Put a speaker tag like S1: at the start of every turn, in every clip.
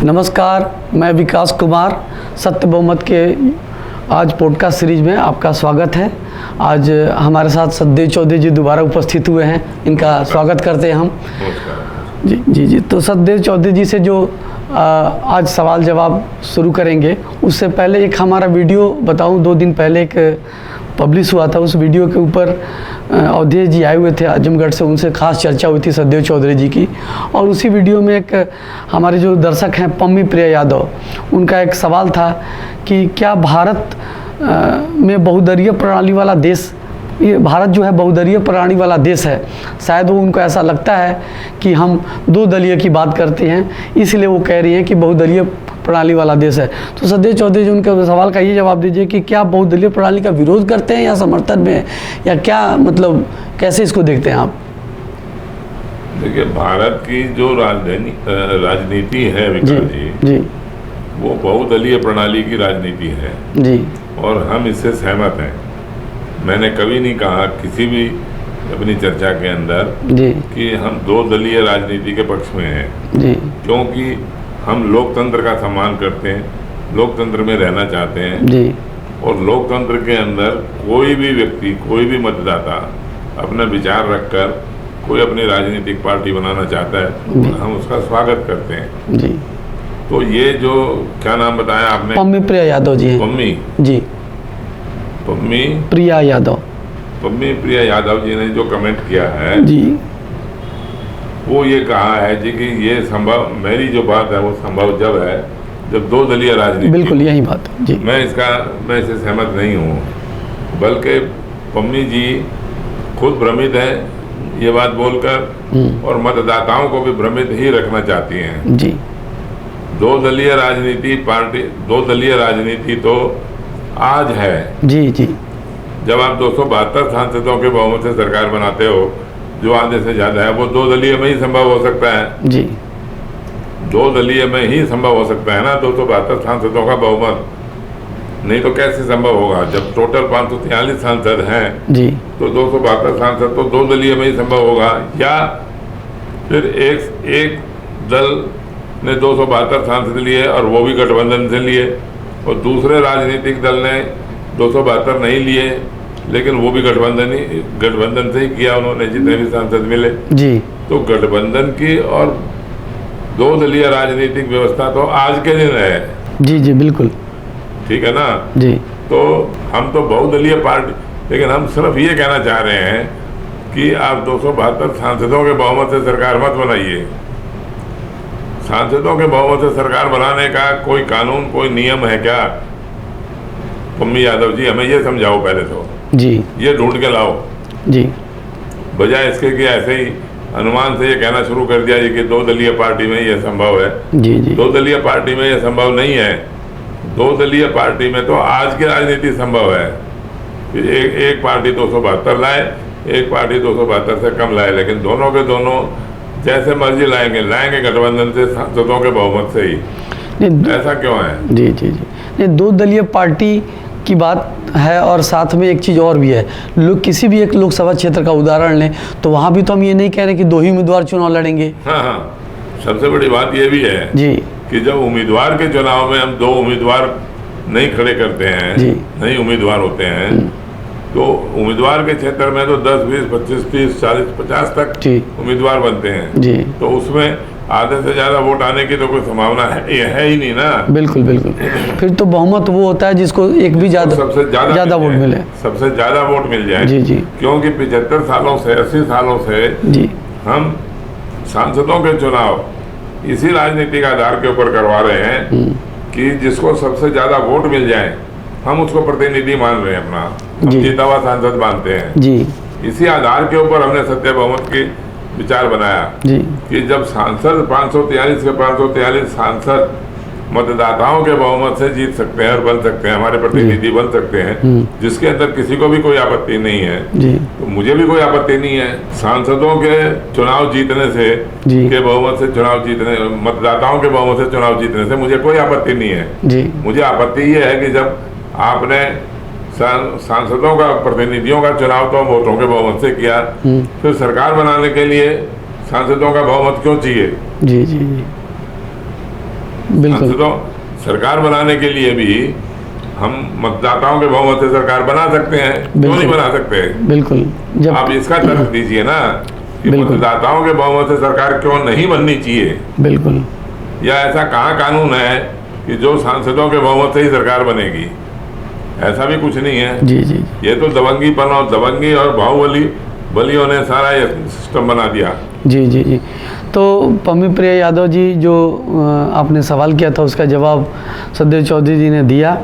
S1: नमस्कार, मैं विकास कुमार सत्य बहुमत के आज पॉडकास्ट सीरीज में आपका स्वागत है। आज हमारे साथ सतदेव चौधरी जी दोबारा उपस्थित हुए हैं, इनका स्वागत करते हैं हम। जी। तो सतदेव चौधरी जी से जो आज सवाल जवाब शुरू करेंगे, उससे पहले एक हमारा वीडियो बताऊं, 2 दिन पहले एक पब्लिश हुआ था। उस वीडियो के ऊपर अवधेश जी आए हुए थे आजमगढ़ से, उनसे खास चर्चा हुई थी सतदेव चौधरी जी की। और उसी वीडियो में एक हमारे जो दर्शक हैं पम्मी प्रिया यादव, उनका एक सवाल था कि क्या भारत में बहुदलीय प्रणाली वाला देश, ये भारत जो है बहुदलीय प्रणाली वाला देश है, शायद वो उनको ऐसा लगता है कि हम 2 दलीय की बात करते हैं, इसलिए वो कह रही हैं कि बहुदलीय प्रणाली वाला देश है। तो सतदेव चौधरी जी उनके सवाल का ये जवाब दीजिए कि क्या बहुदलीय प्रणाली का विरोध करते हैं या समर्थन में, या क्या मतलब कैसे इसको देखते हैं आप?
S2: देखिए, भारत की जो राजनीति है विकास जी, वो बहुदलीय प्रणाली की राजनीति है
S1: जी, और
S2: हम इससे सहमत हैं। मैंने कभी नहीं कहा किसी भी अपनी चर्चा के अंदर
S1: जी
S2: कि हम 2 दलीय राजनीति के पक्ष में हैं
S1: जी,
S2: क्योंकि हम लोकतंत्र का सम्मान करते हैं, लोकतंत्र में रहना चाहते हैं
S1: जी,
S2: और लोकतंत्र के अंदर कोई भी व्यक्ति, कोई भी मतदाता अपना विचार रखकर कोई अपनी राजनीतिक पार्टी बनाना चाहता है, हम उसका स्वागत करते हैं
S1: जी।
S2: तो ये जो क्या नाम बताया आपने,
S1: पम्मी प्रिया यादव जी हैं।
S2: पम्मी
S1: जी,
S2: पम्मी
S1: प्रिया यादव।
S2: पम्मी प्रिया यादव जी ने जो कमेंट किया है
S1: जी,
S2: वो ये कहा है जी कि ये संभव, मेरी जो बात है वो संभव जब है जब 2 दलीय राजनीति।
S1: बिल्कुल यही बात है जी।
S2: मैं इससे सहमत नहीं हूँ, बल्कि पम्मी जी खुद भ्रमित है ये बात बोलकर और मतदाताओं को भी भ्रमित ही रखना चाहती हैं
S1: जी।
S2: 2 दलीय राजनीति तो आज है
S1: जी जी,
S2: जब आप 272 सांसदों के बहुमत से सरकार बनाते हो, जो आधे से ज़्यादा है, वो 2 दलीय में ही संभव हो सकता है
S1: जी।
S2: 2 दलीय में ही संभव हो सकता है ना, 272 सांसदों का बहुमत, नहीं तो कैसे संभव होगा? जब टोटल 543 सांसद हैं
S1: जी,
S2: तो 272 सांसद तो 2 दलीय में ही संभव होगा, या फिर एक दल ने 272 सांसद लिए और वो भी गठबंधन से लिए, और दूसरे राजनीतिक दल ने 272 नहीं लिए लेकिन वो भी गठबंधन से ही किया, उन्होंने जितने भी सांसद मिले
S1: जी। तो
S2: गठबंधन की और 2 दलीय राजनीतिक व्यवस्था तो आज के दिन है।
S1: जी जी, बिल्कुल
S2: ठीक है ना
S1: जी।
S2: तो हम तो बहुदलीय पार्टी, लेकिन हम सिर्फ ये कहना चाह रहे हैं कि आप 272 सांसदों के बहुमत से सरकार मत बनाइए। सांसदों के बहुमत से सरकार बनाने का कोई कानून, कोई नियम है क्या? पम्मी यादव जी, हमें ये समझाओ पहले तो
S1: जी,
S2: ये ढूंढ के लाओ
S1: जी।
S2: बजाय इसके कि ऐसे ही अनुमान से ये कहना शुरू कर दिया कि 2 दलीय पार्टी में ये संभव है।
S1: जी जी,
S2: 2 दलीय पार्टी में ये संभव नहीं है। 2 दलीय पार्टी में तो आज की राजनीति संभव है कि एक पार्टी 272 लाए, एक पार्टी 272 से कम लाए, लेकिन दोनों के दोनों जैसे मर्जी लाएंगे गठबंधन से सांसदों के बहुमत से ही। ऐसा क्यों है?
S1: जी जी जी, ये 2 दलीय पार्टी की बात है, और साथ में एक चीज़ और भी है। लोग किसी भी एक लोकसभा क्षेत्र का उदाहरण लें तो वहाँ भी तो हम ये नहीं कह रहे कि 2 ही उम्मीदवार चुनाव लड़ेंगे।
S2: हाँ, सबसे बड़ी बात ये भी है
S1: जी
S2: कि जब उम्मीदवार के चुनाव में हम 2 उम्मीदवार नहीं खड़े करते हैं, नहीं उम्मीदवार होते हैं, तो उम्मीदवार के क्षेत्र में तो 10, 20, 25, 30, 40, 50 तक उम्मीदवार बनते हैं जी। तो उसमें आधे से ज्यादा वोट आने की तो कोई संभावना है ही नहीं ना। बिल्कुल बिल्कुल।
S1: फिर तो बहुमत वो होता है जिसको एक भी सबसे ज्यादा वोट मिले,
S2: सबसे ज्यादा वोट मिल जाए जी जी। क्योंकि 75 सालों से, 80 सालों से जी हम सांसदों के चुनाव इसी राजनीतिक आधार के ऊपर करवा रहे हैं कि जिसको सबसे ज्यादा वोट मिल जाए हम उसको प्रतिनिधि मान रहे हैं, अपना जीता हुआ सांसद मानते हैं जी। इसी आधार के ऊपर हमने सत्य बहुमत की विचार बनाया जी कि जब सांसद 543 के 543 सांसद मतदाताओं के बहुमत से जीत सकते हैं और बन सकते हैं, हमारे प्रतिनिधि बन सकते हैं, जिसके अंदर किसी को भी कोई आपत्ति नहीं है जी। तो मुझे भी कोई आपत्ति नहीं है सांसदों के चुनाव जीतने से, के बहुमत से चुनाव जीतने, मतदाताओं के बहुमत से चुनाव जीतने से मुझे कोई आपत्ति नहीं है जी। मुझे आपत्ति ये है कि जब आपने सांसदों का, प्रतिनिधियों का चुनाव तो वोटों के बहुमत से किया, फिर सरकार बनाने के लिए सांसदों का बहुमत क्यों चाहिए?
S1: जी जी जी
S2: सांसदों सरकार बनाने के लिए भी हम मतदाताओं के बहुमत से सरकार बना सकते हैं, क्यों नहीं बना सकते?
S1: बिल्कुल।
S2: जब आप इसका तर्क दीजिए ना कि मतदाताओं के बहुमत से सरकार क्यों नहीं बननी चाहिए।
S1: बिल्कुल।
S2: या ऐसा कहाँ कानून है कि जो सांसदों के बहुमत से ही सरकार बनेगी? ऐसा भी कुछ नहीं है।
S1: जी जी।
S2: ये तो दबंगी और बाहुबलियों ने सारा ये सिस्टम बना दिया।
S1: जी जी जी। तो पम्मी प्रिया यादव जी, जो आपने सवाल किया था उसका जवाब सददेव चौधरी जी ने दिया।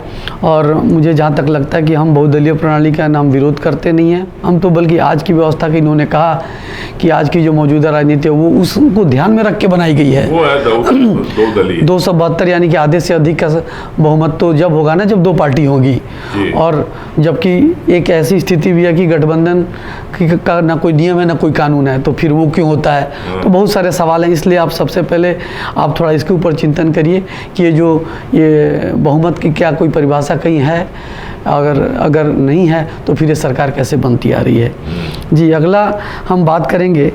S1: और मुझे जहाँ तक लगता है कि हम बहुदलीय प्रणाली का नाम विरोध करते नहीं हैं, हम तो बल्कि आज की व्यवस्था की, इन्होंने कहा कि आज की जो मौजूदा राजनीति है वो उसको ध्यान में रख के बनाई गई है।
S2: वो है
S1: 272, यानी कि आधे से अधिक का बहुमत तो जब होगा ना जब दो पार्टी होगी। और जबकि एक ऐसी स्थिति भी है कि गठबंधन का ना कोई नियम है ना कोई कानून है, तो फिर वो क्यों होता है? तो बहुत सारे सवाल हैं। इसलिए आप सबसे पहले आप थोड़ा इसके ऊपर चिंतन करिए कि ये बहुमत की क्या कोई परिभाषा कहीं है? अगर नहीं है तो फिर ये सरकार कैसे बनती आ रही है? जी, अगला हम बात करेंगे।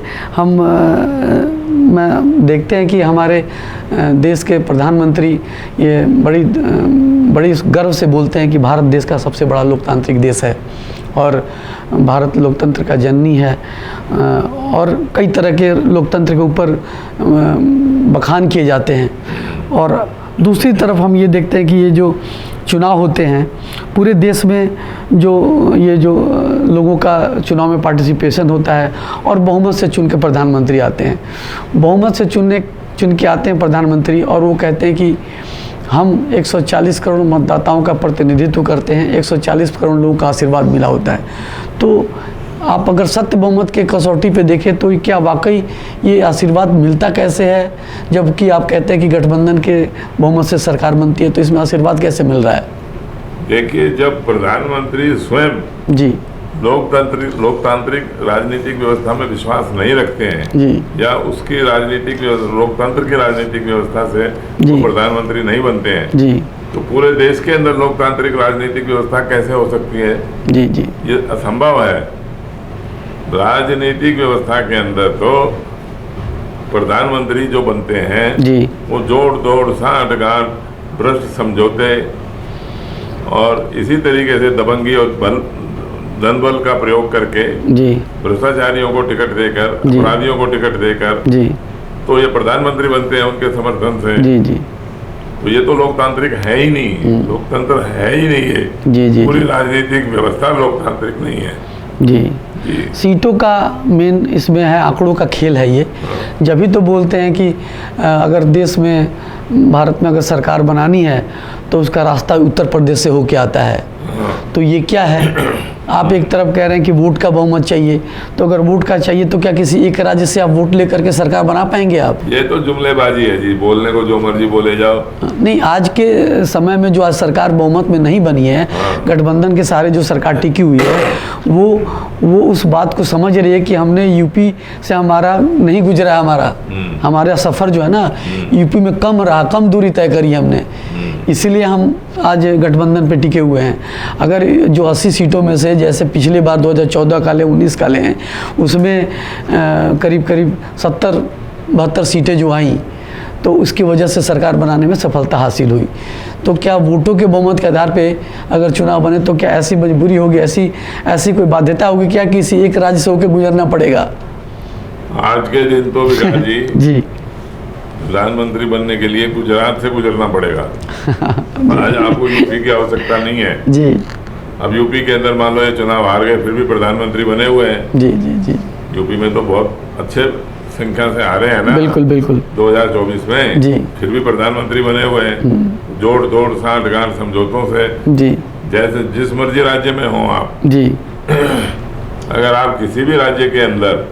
S1: मैं देखते हैं कि हमारे देश के प्रधानमंत्री ये बड़ी गर्व से बोलते हैं कि भारत देश का सबसे बड़ा लोकतांत्रिक देश है और भारत लोकतंत्र का जननी है, और कई तरह के लोकतंत्र के ऊपर बखान किए जाते हैं। और दूसरी तरफ हम ये देखते हैं कि ये जो चुनाव होते हैं पूरे देश में, जो लोगों का चुनाव में पार्टिसिपेशन होता है और बहुमत से चुन के प्रधानमंत्री आते हैं। बहुमत से चुन के आते हैं प्रधानमंत्री और वो कहते हैं कि हम 140 करोड़ मतदाताओं का प्रतिनिधित्व करते हैं, 140 करोड़ लोगों का आशीर्वाद मिला होता है। तो आप अगर सत्य बहुमत के कसौटी पे देखें तो क्या वाकई ये आशीर्वाद मिलता कैसे है? जबकि आप कहते हैं कि गठबंधन के बहुमत से सरकार बनती है, तो इसमें आशीर्वाद कैसे मिल रहा है?
S2: देखिए, जब प्रधानमंत्री स्वयं
S1: जी
S2: लोकतांत्रिक राजनीतिक व्यवस्था में विश्वास नहीं रखते हैं
S1: जी,
S2: या उसकी लोकतंत्र की राजनीतिक व्यवस्था से वो प्रधानमंत्री नहीं बनते हैं
S1: जी, तो
S2: पूरे देश के अंदर लोकतांत्रिक राजनीतिक व्यवस्था कैसे हो सकती है?
S1: जी जी,
S2: ये असंभव है। राजनीतिक व्यवस्था के अंदर तो प्रधानमंत्री जो बनते हैं
S1: जी,
S2: वो जोड़ तोड़ साठ गांठ भ्रष्ट समझौते और इसी तरीके से दबंगी और धन बल का प्रयोग करके
S1: जी,
S2: भ्रष्टाचारियों को टिकट देकर, अपराधियों को टिकट देकर
S1: जी,
S2: तो ये प्रधानमंत्री बनते हैं उनके समर्थन से।
S1: जी जी,
S2: तो ये तो लोकतांत्रिक है ही नहीं, लोकतंत्र है ही नहीं है।
S1: जी जी,
S2: पूरी राजनीतिक व्यवस्था लोकतांत्रिक नहीं है।
S1: जी। सीटों का मेन इसमें है, आंकड़ों का खेल है ये। जब भी तो बोलते हैं कि अगर देश में, भारत में अगर सरकार बनानी है तो उसका रास्ता उत्तर प्रदेश से होके आता है। तो ये क्या है? आप एक तरफ कह रहे हैं कि वोट का बहुमत चाहिए, तो अगर वोट का चाहिए तो क्या किसी एक राज्य से आप वोट लेकर के सरकार बना पाएंगे आप?
S2: ये तो जुमलेबाजी है जी, बोलने को जो मर्जी बोले जाओ।
S1: नहीं, आज के समय में जो आज सरकार बहुमत में नहीं बनी है, गठबंधन के सारे जो सरकार टिकी हुई है वो उस बात को समझ रही है कि हमने यूपी से हमारा नहीं गुजरा, हमारा सफ़र जो है ना यूपी में कम रहा, कम दूरी तय करी हमने, इसीलिए हम आज गठबंधन पे टिके हुए हैं। अगर जो 80 सीटों में से, जैसे पिछली बार 2014 का ले, 19 का ले हैं, उसमें करीब 70-72 सीटें जो आईं, तो उसकी वजह से सरकार बनाने में सफलता हासिल हुई। तो क्या वोटों के बहुमत के आधार पे अगर चुनाव बने तो क्या ऐसी मजबूरी होगी, ऐसी कोई बाध्यता होगी क्या, किसी एक राज्य से होकर गुजरना पड़ेगा?
S2: आज के दिन तो विकास जी
S1: जी,
S2: प्रधानमंत्री बनने के लिए गुजरात से गुजरना पड़ेगा। आज आपको यूपी की आवश्यकता नहीं है
S1: जी।
S2: अब यूपी के अंदर मान लो ये चुनाव हार गए, फिर भी प्रधानमंत्री बने हुए हैं।
S1: जी जी जी,
S2: यूपी में तो बहुत अच्छे संख्या से हारे हैं ना।
S1: बिल्कुल बिल्कुल।
S2: 2024 में
S1: जी,
S2: फिर भी प्रधानमंत्री बने हुए हैं, जोड़ तोड़ साठ गांठ समझौतों से। जी, जैसे जिस मर्जी राज्य में हो आप जी, अगर आप किसी भी राज्य के अंदर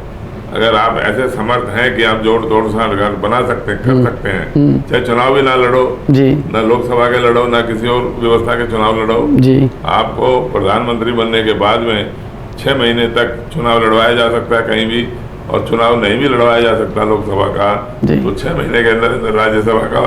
S2: अगर आप ऐसे समर्थ हैं कि आप जोड़ तोड़ साठ गांठ बना सकते हैं, कर सकते हैं, चाहे चुनाव भी ना लड़ो जी, ना लोकसभा के लड़ो, ना किसी और व्यवस्था के चुनाव लड़ो जी, आपको प्रधानमंत्री बनने के बाद में 6 महीने तक चुनाव लड़वाया जा सकता है कहीं भी, और चुनाव नहीं भी लड़वाया जा सकता लोकसभा का, तो 6 महीने के अंदर राज्यसभा का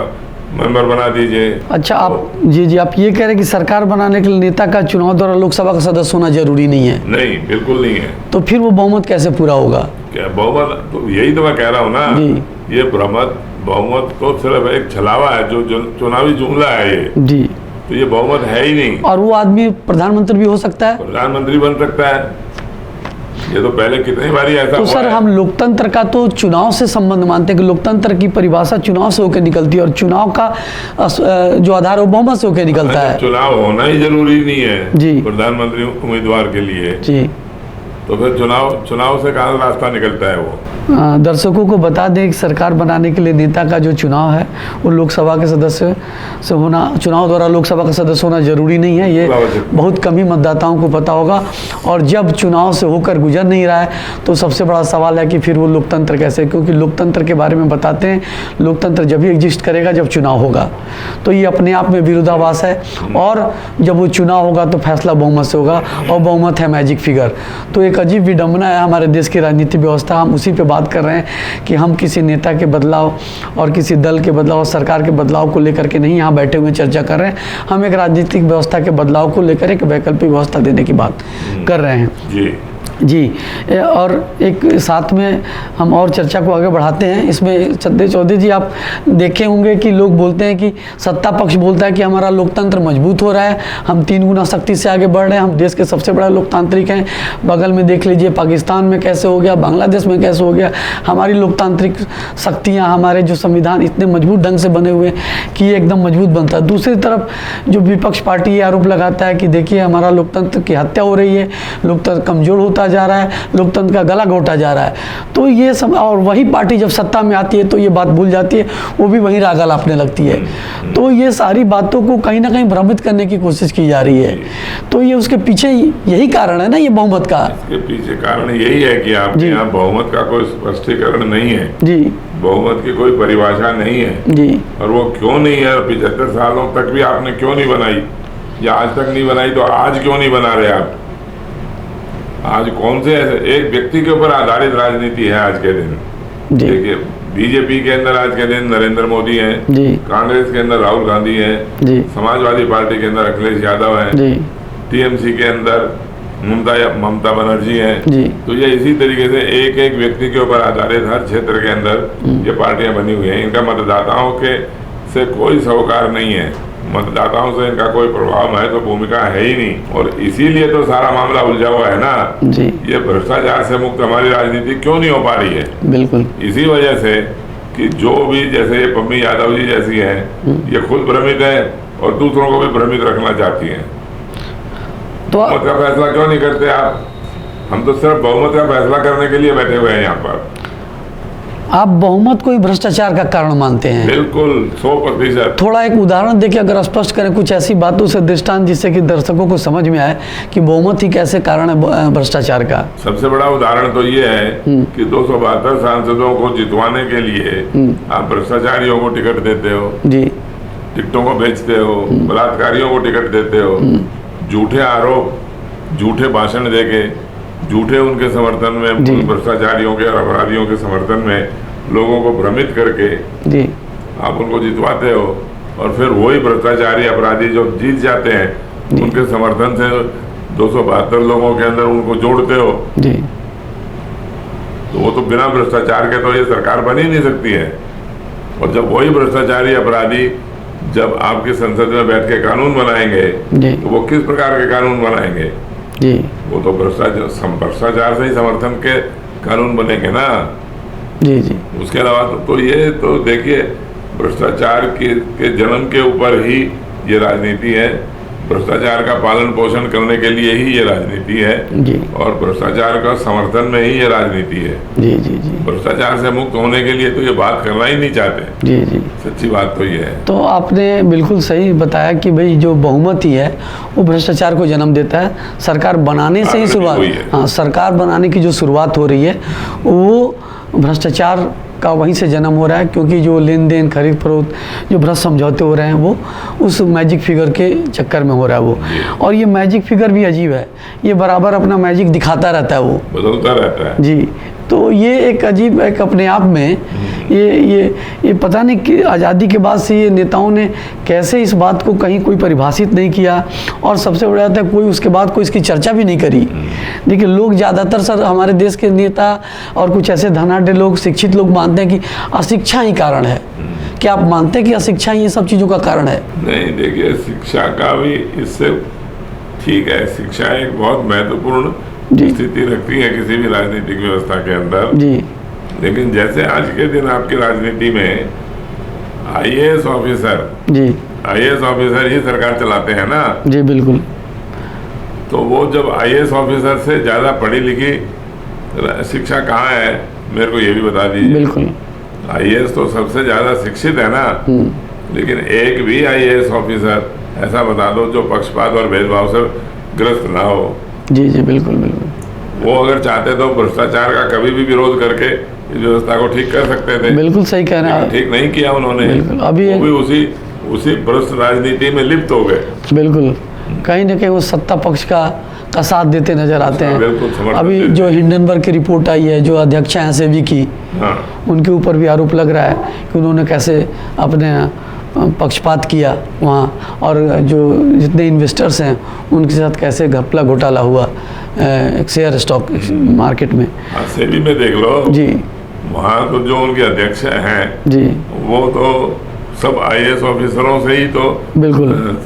S2: मेंबर बना दीजिए। अच्छा, आप जी आप ये कह रहे हैं कि सरकार बनाने के लिए नेता का चुनाव द्वारा लोकसभा का सदस्य होना जरूरी नहीं है? नहीं, बिल्कुल नहीं है। तो फिर वो बहुमत कैसे पूरा होगा? क्या बहुमत? तो यही तो मैं कह रहा हूँ ना, ये बहुमत तो सिर्फ एक छलावा है, जो चुनावी जुमला है ये
S1: जी।
S2: तो ये बहुमत है ही नहीं।
S1: और वो आदमी प्रधानमंत्री भी हो सकता है,
S2: प्रधानमंत्री बन सकता है। ये तो पहले कितनी बारी ऐसा
S1: तो सर हम लोकतंत्र का तो चुनाव से संबंध मानते हैं कि लोकतंत्र की परिभाषा चुनाव से होकर निकलती है, और चुनाव का जो आधार है वो बहुमत से होकर निकलता है।
S2: चुनाव होना ही जरूरी नहीं है
S1: जी
S2: प्रधानमंत्री उम्मीदवार के लिए
S1: जी।
S2: तो फिर चुनाव से कहाँ रास्ता निकलता है वो।
S1: दर्शकों को बता दें कि सरकार बनाने के लिए नेता का जो चुनाव है वो लोकसभा के सदस्य से होना, चुनाव द्वारा लोकसभा का सदस्य होना जरूरी नहीं है, ये बहुत कम ही मतदाताओं को पता होगा। और जब चुनाव से होकर गुजर नहीं रहा है तो सबसे बड़ा सवाल है कि फिर वो लोकतंत्र कैसे, क्योंकि लोकतंत्र के बारे में बताते हैं लोकतंत्र जब ही एग्जिस्ट करेगा जब चुनाव होगा। तो ये अपने आप में विरोधाभास है, और जब वो चुनाव होगा तो फैसला बहुमत से होगा, और बहुमत है मैजिक फिगर। तो एक अजीब विडंबना है हमारे देश की राजनीतिक व्यवस्था। हम उसी पे बात कर रहे हैं कि हम किसी नेता के बदलाव और किसी दल के बदलाव, सरकार के बदलाव को लेकर के नहीं यहाँ बैठे हुए चर्चा कर रहे हैं, हम एक राजनीतिक व्यवस्था के बदलाव को लेकर एक वैकल्पिक व्यवस्था देने की बात कर रहे हैं जी। और एक साथ में हम और चर्चा को आगे बढ़ाते हैं। इसमें सद्देव चौधरी जी आप देखे होंगे कि लोग बोलते हैं कि सत्ता पक्ष बोलता है कि हमारा लोकतंत्र मजबूत हो रहा है, हम 3 गुना शक्ति से आगे बढ़ रहे हैं, हम देश के सबसे बड़ा लोकतांत्रिक हैं। बगल में देख लीजिए पाकिस्तान में कैसे हो गया, बांग्लादेश में कैसे हो गया। हमारी लोकतांत्रिक शक्तियाँ, हमारे जो संविधान इतने मजबूत ढंग से बने हुए हैं कि ये एकदम मजबूत बनता है। दूसरी तरफ जो विपक्ष पार्टी ये आरोप लगाता है कि देखिए हमारा लोकतंत्र की हत्या हो रही है, लोकतंत्र कमजोर होता जा रहा है, लोकतंत्र का गला घोटा जा रहा है। तो ये सब, और वही पार्टी जब सत्ता में आती है तो ये बात भूल जाती है, वो भी वही राग लापने लगती है। तो ये सारी बातों को कहीं ना कहीं भ्रमित करने की कोशिश की जा रही है। तो ये उसके पीछे यही कारण है ना, ये बहुमत का।
S2: इसके पीछे कारण यही है कि आपके यहाँ बहुमत का कोई स्पष्टीकरण नहीं है
S1: जी,
S2: बहुमत की कोई परिभाषा नहीं है
S1: जी।
S2: और वो क्यों नहीं है, 75 सालों तक भी आपने क्यों नहीं बनाई, या आज तक नहीं बनाई तो आज क्यों नहीं बना रहे आप? आज कौन से ऐसे एक व्यक्ति के ऊपर आधारित राजनीति है आज के दिन। देखिए बीजेपी के अंदर आज के दिन नरेंद्र मोदी हैं, कांग्रेस के अंदर राहुल गांधी हैं, समाजवादी पार्टी के अंदर अखिलेश यादव हैं, टीएमसी के अंदर ममता बनर्जी हैं। तो ये इसी तरीके से एक एक व्यक्ति के ऊपर आधारित हर क्षेत्र के अंदर ये पार्टियां बनी हुई हैं। इनका मतदाताओं के से कोई सरोकार नहीं है, मतदाताओं से इनका कोई प्रभाव महत्व भूमिका है ही नहीं, और इसीलिए तो सारा मामला उलझा हुआ है ना जी। ये भ्रष्टाचार से मुक्त हमारी राजनीति क्यों नहीं हो पा रही है? बिल्कुल इसी वजह से कि जो भी जैसे ये पम्मी यादव जी जैसी हैं, ये खुद भ्रमित है और दूसरों को भी भ्रमित रखना चाहती हैं। तो बहुमत का फैसला क्यों नहीं करते आप? हम तो सिर्फ बहुमत का फैसला करने के लिए बैठे हुए हैं यहाँ पर।
S1: आप बहुमत को ही भ्रष्टाचार का कारण मानते हैं?
S2: बिल्कुल 100%। थोड़ा
S1: एक उदाहरण देके अगर स्पष्ट करें कुछ ऐसी बातों से दृष्टांत, जिससे कि दर्शकों को समझ में आए कि बहुमत ही कैसे कारण है भ्रष्टाचार का।
S2: सबसे बड़ा उदाहरण तो ये है कि 272 सांसदों को जितवाने के लिए आप भ्रष्टाचारियों को टिकट देते हो जी, टिकटों को बेचते हो, बलात्कारियों को टिकट देते हो, झूठे आरोप, झूठे भाषण देके, झूठे उनके समर्थन में, भ्रष्टाचारियों के और अपराधियों के समर्थन में लोगों को भ्रमित करके जी आप उनको जितवाते हो, और फिर वही भ्रष्टाचारी अपराधी जो जीत जाते हैं उनके समर्थन से 272 लोगों के अंदर उनको जोड़ते हो जी। तो वो तो बिना भ्रष्टाचार के तो ये सरकार बन ही नहीं सकती है। और जब वही भ्रष्टाचारी अपराधी जब आपकी संसद में बैठ के कानून बनाएंगे तो वो किस प्रकार के कानून बनाएंगे जी? वो तो भ्रष्टाचार से ही समर्थन के कानून बनेंगे ना जी जी। उसके अलावा तो ये तो देखिए भ्रष्टाचार के जन्म के ऊपर ही ये राजनीति है, भ्रष्टाचार का पालन पोषण करने के लिए ही ये राजनीति है जी। और भ्रष्टाचार का समर्थन में ही ये राजनीति है जी जी जी। भ्रष्टाचार से मुक्त होने के लिए तो ये बात करना ही नहीं चाहते जी जी। सच्ची बात तो ये है। तो आपने बिल्कुल सही बताया कि भाई जो बहुमत ही है वो भ्रष्टाचार को जन्म देता है। सरकार बनाने से ही शुरुआत, हाँ, सरकार बनाने की जो शुरुआत हो रही है वो भ्रष्टाचार का वहीं से जन्म हो रहा है, क्योंकि जो लेन देन, खरीद फरोख्त, जो भ्रष्ट समझौते हो रहे हैं वो उस मैजिक फिगर के चक्कर में हो रहा है वो। और ये मैजिक फिगर भी अजीब है, ये बराबर अपना मैजिक दिखाता रहता है, वो बदलता रहता है जी। तो ये एक अजीब, एक अपने आप में
S1: ये पता नहीं कि आज़ादी के बाद से ये नेताओं ने कैसे इस बात को कहीं कोई परिभाषित नहीं किया, और सबसे बड़ा बात है कोई उसके बाद कोई इसकी चर्चा भी नहीं करी। देखिए लोग ज़्यादातर सर हमारे देश के नेता और कुछ ऐसे धनाढ़ लोग, शिक्षित लोग मानते हैं कि अशिक्षा ही कारण है। क्या आप मानते हैं कि अशिक्षा ये सब चीज़ों का कारण है?
S2: नहीं, देखिए शिक्षा का भी इससे ठीक है, शिक्षा एक बहुत महत्वपूर्ण स्थिति रखती है किसी भी राजनीतिक व्यवस्था के अंदर
S1: जी।
S2: लेकिन जैसे आज के दिन आपकी राजनीति में आईएएस ऑफिसर ही सरकार चलाते हैं ना।
S1: जी बिल्कुल।
S2: तो वो जब आईएएस ऑफिसर से ज़्यादा पढ़ी लिखी शिक्षा कहाँ है, मेरे को ये भी बता दीजिए।
S1: बिल्कुल।
S2: आईएएस तो सबसे ज़्यादा शिक्षित है ना, लेकिन एक भी आईएएस ऑफिसर ऐसा बता दो जो पक्षपात और भेदभाव से ग्रस्त ना हो।
S1: जी जी बिल्कुल बिल्कुल।
S2: वो अगर चाहते तो भ्रष्टाचार का कभी भी विरोध करके इस व्यवस्था को ठीक कर सकते थे।
S1: बिल्कुल सही कह रहे हैं।
S2: ठीक नहीं किया उन्होंने।
S1: अभी
S2: वो भी उसी भ्रष्ट राजनीति में लिप्त हो गए।
S1: बिल्कुल, कहीं ना कहीं वो सत्ता पक्ष का साथ देते नजर आते हैं। अभी जो हिंडनबर्ग की रिपोर्ट आई है, जो अध्यक्ष हैं सेबी की, उनके ऊपर भी आरोप लग रहा है कि उन्होंने कैसे अपने पक्षपात किया वहाँ, और जो जितने इन्वेस्टर्स हैं उनके साथ कैसे घपला घोटाला हुआ एक शेयर स्टॉक मार्केट में।
S2: सेबी में देख लो
S1: जी,
S2: वहाँ तो जो उनके अध्यक्ष हैं
S1: जी,
S2: वो तो सब आईएएस ऑफिसरों से ही तो
S1: बिल्कुल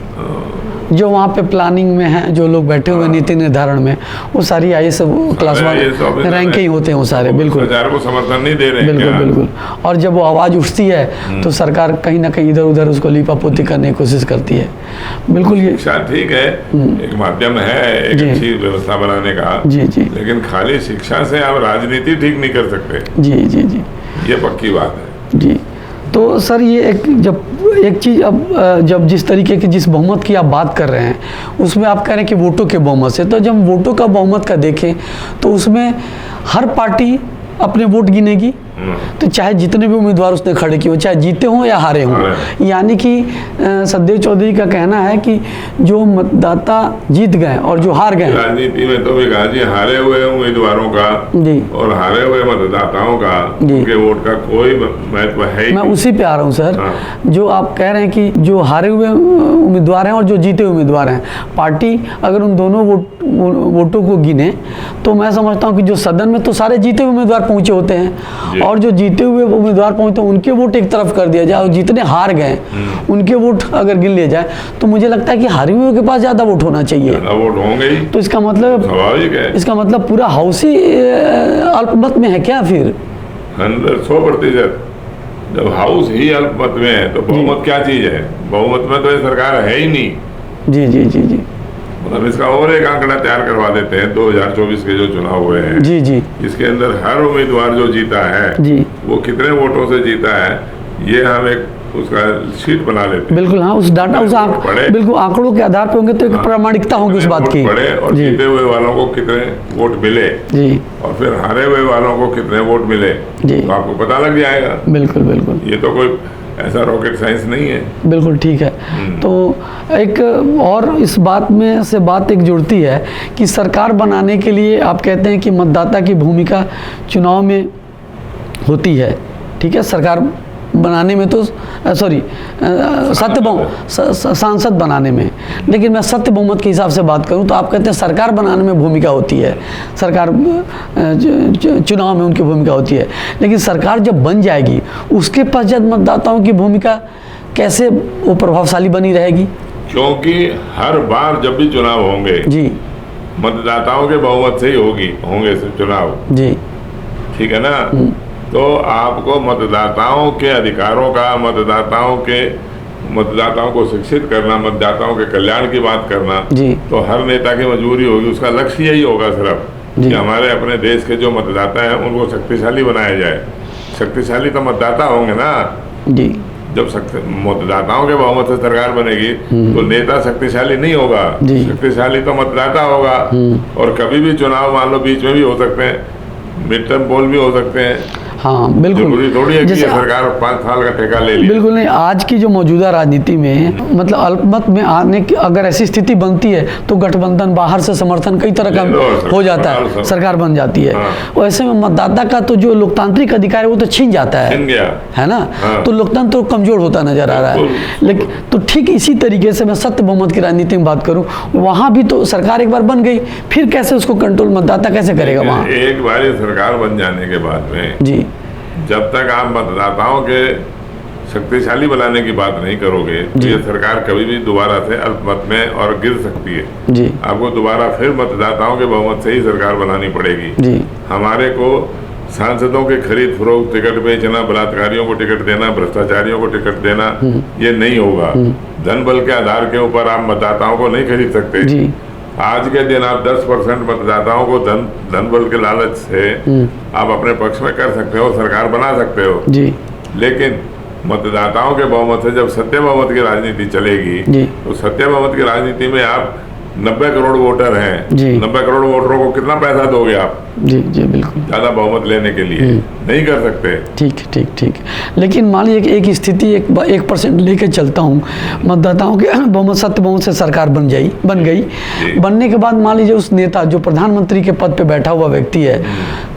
S1: जो वहाँ पे प्लानिंग में हैं, जो लोग बैठे हुए नीति निर्धारण में, वो सारी आईएएस क्लास वन रैंक के ही होते हैं वो सारे। बिल्कुल,
S2: सरकार को समर्थन नहीं दे रहे हैं।
S1: बिल्कुल बिल्कुल। और जब वो आवाज़ उठती है तो सरकार कहीं ना कहीं इधर उधर उसको लीपापोती करने की कोशिश करती है। बिल्कुल, ये
S2: शिक्षा ठीक है, एक माध्यम है एक अच्छी व्यवस्था बनाने का।
S1: जी जी।
S2: लेकिन खाली शिक्षा से आप राजनीति ठीक नहीं कर सकते।
S1: जी जी जी,
S2: ये पक्की बात है।
S1: जी। तो सर ये एक चीज़, अब जब जिस तरीके की जिस बहुमत की आप बात कर रहे हैं उसमें आप कह रहे हैं कि वोटों के बहुमत से, तो जब वोटों का बहुमत का देखें तो उसमें हर पार्टी अपने वोट गिनेगी, तो चाहे जितने भी उम्मीदवार उसने खड़े किए हो, चाहे जीते हों या हारे हों। यानी कि सतदेव चौधरी का कहना है कि जो मतदाता जीत गए और जो हार गए,
S2: राजनीति में तो विकास जी हारे हुए उम्मीदवारों का
S1: जी और
S2: हारे हुए मतदाताओं का, उनके वोट का कोई महत्व है ही।
S1: मैं उसी पे आ रहा हूँ सर। जो आप कह रहे हैं कि जो हारे हुए उम्मीदवार हैं और जो जीते हुए उम्मीदवार हैं, पार्टी अगर उन दोनों वोटों को गिने तो मैं समझता हूँ कि जो सदन में तो सारे जीते हुए उम्मीदवार पहुंचे होते हैं, और जो जीते हुए उम्मीदवार पहुंचते हैं उनके वोट एक तरफ कर दिया जाए और जितने हार गए उनके वोट अगर गिन लिए जाए तो मुझे लगता है कि हारे हुए के पास ज्यादा वोट होना चाहिए।
S2: वोट होंगे ही।
S1: तो इसका मतलब
S2: स्वाभाविक है।
S1: इसका मतलब पूरा हाउस ही अल्पमत में है क्या? फिर
S2: 100%। जब हाउस ही अल्पमत में है तो बहुमत क्या चीज है? बहुमत में तो ये सरकार है ही नहीं।
S1: जी जी जी जी।
S2: मतलब इसका और एक आंकड़ा तैयार करवा देते हैं 2024 के जो चुनाव हुए हैं।
S1: जी जी।
S2: इसके अंदर हर उम्मीदवार जो जीता है
S1: जी,
S2: वो कितने वोटों से जीता है, ये हम एक उसका शीट बना लेते हैं।
S1: बिल्कुल, हाँ, उस डाटा उस बिल्कुल आंकड़ों के आधार पे होंगे तो एक प्रामाणिकता होगी उस बात की।
S2: पढ़े और जीते हुए वालों को कितने वोट मिले जी, और फिर हारे हुए वालों को कितने वोट मिले जी, तो आपको पता लग जाएगा।
S1: बिल्कुल बिल्कुल।
S2: ये तो कोई ऐसा रॉकेट साइंस नहीं है।
S1: बिल्कुल ठीक है। तो एक और इस बात में से बात एक जुड़ती है कि सरकार बनाने के लिए आप कहते हैं कि मतदाता की भूमिका चुनाव में होती है, ठीक है, सरकार बनाने में तो सॉरी सांसद बनाने में, लेकिन मैं सत्य बहुमत के हिसाब से बात करूं तो आप कहते हैं सरकार बनाने में भूमिका होती है, सरकार चुनाव में उनकी भूमिका होती है, लेकिन सरकार जब बन जाएगी उसके पश्चात मतदाताओं की भूमिका कैसे वो प्रभावशाली बनी रहेगी?
S2: क्योंकि हर बार जब भी चुनाव होंगे
S1: जी,
S2: मतदाताओं के बहुमत से ही होंगे चुनाव जी, ठीक है ना। तो आपको मतदाताओं के अधिकारों का, मतदाताओं को शिक्षित करना, मतदाताओं के कल्याण की बात करना जी, तो हर नेता की मजबूरी होगी, उसका लक्ष्य यही होगा सिर्फ कि हमारे अपने देश के जो मतदाता हैं उनको शक्तिशाली बनाया जाए। शक्तिशाली तो मतदाता होंगे ना जी। जब मतदाताओं के बहुमत से सरकार बनेगी तो नेता शक्तिशाली नहीं होगा, शक्तिशाली तो मतदाता होगा। और कभी भी चुनाव मान लो बीच में भी हो सकते हैं, मिड टर्म पोल भी हो सकते हैं,
S1: हाँ बिल्कुल,
S2: जरूरी थोड़ी है कि सरकार 5 साल का ठेका ले ले।
S1: बिल्कुल नहीं। आज की जो मौजूदा राजनीति में मतलब अल्पमत में आने की अगर ऐसी स्थिति बनती है तो गठबंधन बाहर से समर्थन कई तरह का हो जाता है, सरकार बन जाती है। वैसे में मतदाता का तो जो लोकतांत्रिक अधिकार है वो तो छीन जाता है ना। तो लोकतंत्र तो कमजोर होता नजर आ रहा है। लेकिन तो ठीक इसी तरीके से मैं सत्य बहुमत की राजनीति में बात करूं, वहां भी तो सरकार एक बार बन गई, फिर कैसे उसको कंट्रोल मतदाता कैसे करेगा वहां?
S2: एक बार सरकार बन जाने के बाद में
S1: जी,
S2: जब तक आप मतदाताओं के शक्तिशाली बनाने की बात नहीं करोगे, ये सरकार कभी भी दोबारा से अल्पमत में और गिर सकती है
S1: जी।
S2: आपको दोबारा फिर मतदाताओं के बहुमत से ही सरकार बनानी पड़ेगी
S1: जी।
S2: हमारे को सांसदों के खरीद फरोख्त, टिकट बेचना, बलात्कारियों को टिकट देना, भ्रष्टाचारियों को टिकट देना, ये नहीं होगा। धन बल के आधार के ऊपर आप मतदाताओं को नहीं खरीद सकते जी। आज के दिन आप 10% मतदाताओं को धन बल के लालच से आप अपने पक्ष में कर सकते हो, सरकार बना सकते हो जी। लेकिन मतदाताओं के बहुमत से जब सत्य बहुमत की राजनीति चलेगी तो सत्य बहुमत की राजनीति में आप 90 करोड़ वोटर हैं, 90 करोड़ वोटरों को कितना पैसा दोगे आप?
S1: जी जी बिल्कुल,
S2: ज्यादा बहुमत लेने के लिए नहीं कर सकते।
S1: ठीक। लेकिन मान लीजिए एक स्थिति 1% लेके चलता हूँ, मतदाताओं के बहुमत सत्य बहुमत से सरकार बन गई। बनने के बाद मान लीजिए उस नेता जो प्रधानमंत्री के पद पे बैठा हुआ व्यक्ति है,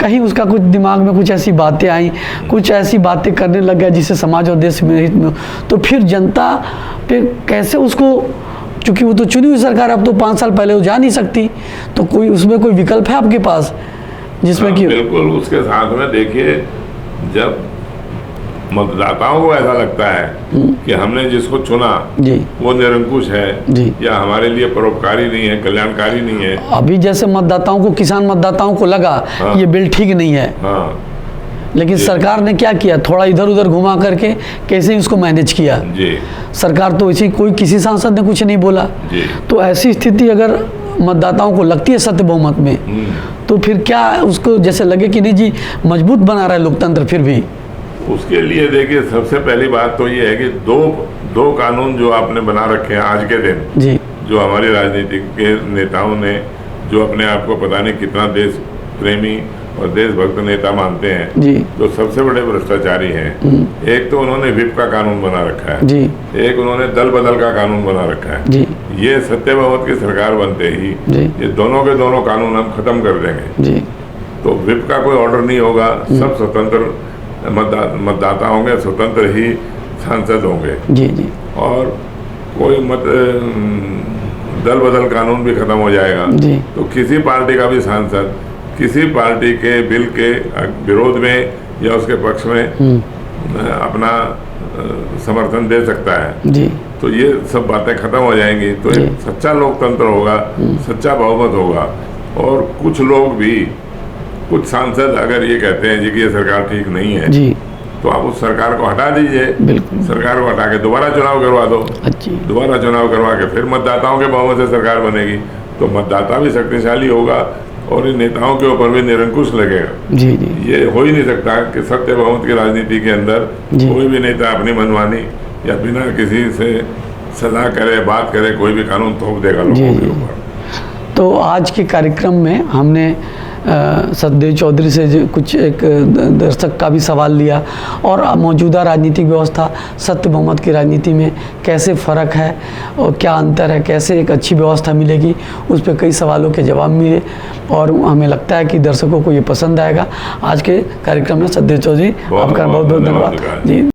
S1: कहीं उसका कुछ दिमाग में कुछ ऐसी बातें आई, कुछ ऐसी बातें करने लग गया जिससे समाज और देश में हित में, तो फिर जनता पे कैसे उसको, चूंकि वो तो चुनी हुई सरकार अब तो 5 साल पहले वो जा नहीं सकती, तो कोई उसमें कोई विकल्प है आपके पास जिसमें कि?
S2: बिल्कुल। उसके साथ में देखिए, जब मतदाताओं को ऐसा लगता है कि हमने जिसको चुना जी वो निरंकुश है जी, या हमारे लिए परोपकारी नहीं है, कल्याणकारी नहीं है।
S1: अभी जैसे मतदाताओं को, किसान मतदाताओं को लगा ये बिल ठीक नहीं है, लेकिन सरकार ने क्या किया, थोड़ा इधर उधर घुमा करके कैसे उसको मैनेज किया जी। सरकार तो ऐसी कोई, किसी सांसद ने कुछ नहीं बोला जी। तो ऐसी स्थिति अगर मतदाताओं को लगती है सत्य बहुमत में, तो फिर क्या उसको जैसे लगे कि नहीं जी मजबूत बना रहा है लोकतंत्र, फिर भी
S2: उसके लिए देखिए सबसे पहली बात तो ये है कि दो कानून जो आपने बना रखे हैं आज के दिन जी, जो हमारी राजनीति के नेताओं ने, जो अपने आप को पता नहीं कितना देश प्रेमी और देशभक्त नेता मानते हैं जी, जो सबसे बड़े भ्रष्टाचारी हैं। एक तो उन्होंने विप का कानून बना रखा है जी, एक उन्होंने दल बदल का कानून बना रखा है जी। ये सत्य बहुमत की सरकार बनते ही ये दोनों के दोनों कानून हम खत्म कर देंगे जी। तो विप का कोई ऑर्डर नहीं होगा, सब स्वतंत्र मतदाता होंगे, स्वतंत्र ही सांसद होंगे जी जी। और कोई दल बदल कानून भी खत्म हो जाएगा जी। तो किसी पार्टी का भी सांसद किसी पार्टी के बिल के विरोध में या उसके पक्ष में अपना समर्थन दे सकता है जी। तो ये सब बातें खत्म हो जाएंगी, तो एक सच्चा लोकतंत्र होगा, सच्चा बहुमत होगा। और कुछ लोग भी, कुछ सांसद अगर ये कहते हैं जी कि ये सरकार ठीक नहीं है जी, तो आप उस सरकार को हटा दीजिए, सरकार को हटा के दोबारा चुनाव करवा दो, दोबारा चुनाव करवा के फिर मतदाताओं के बहुमत से सरकार बनेगी, तो मतदाता भी शक्तिशाली होगा और इन नेताओं के ऊपर भी निरंकुश लगेगा जी जी। ये हो ही नहीं सकता कि सत्य बहुमत की राजनीति के अंदर कोई भी नेता अपनी मनमानी या बिना किसी से सलाह करे, बात करे, कोई भी कानून थोप देगा लोगों के ऊपर।
S1: तो आज के कार्यक्रम में हमने सतदेव चौधरी से कुछ एक दर्शक का भी सवाल लिया और मौजूदा राजनीतिक व्यवस्था सत्य बहुमत की राजनीति में कैसे फ़र्क है और क्या अंतर है, कैसे एक अच्छी व्यवस्था मिलेगी, उस पर कई सवालों के जवाब मिले और हमें लगता है कि दर्शकों को ये पसंद आएगा। आज के कार्यक्रम में सतदेव चौधरी आपका बहुत बहुत धन्यवाद जी।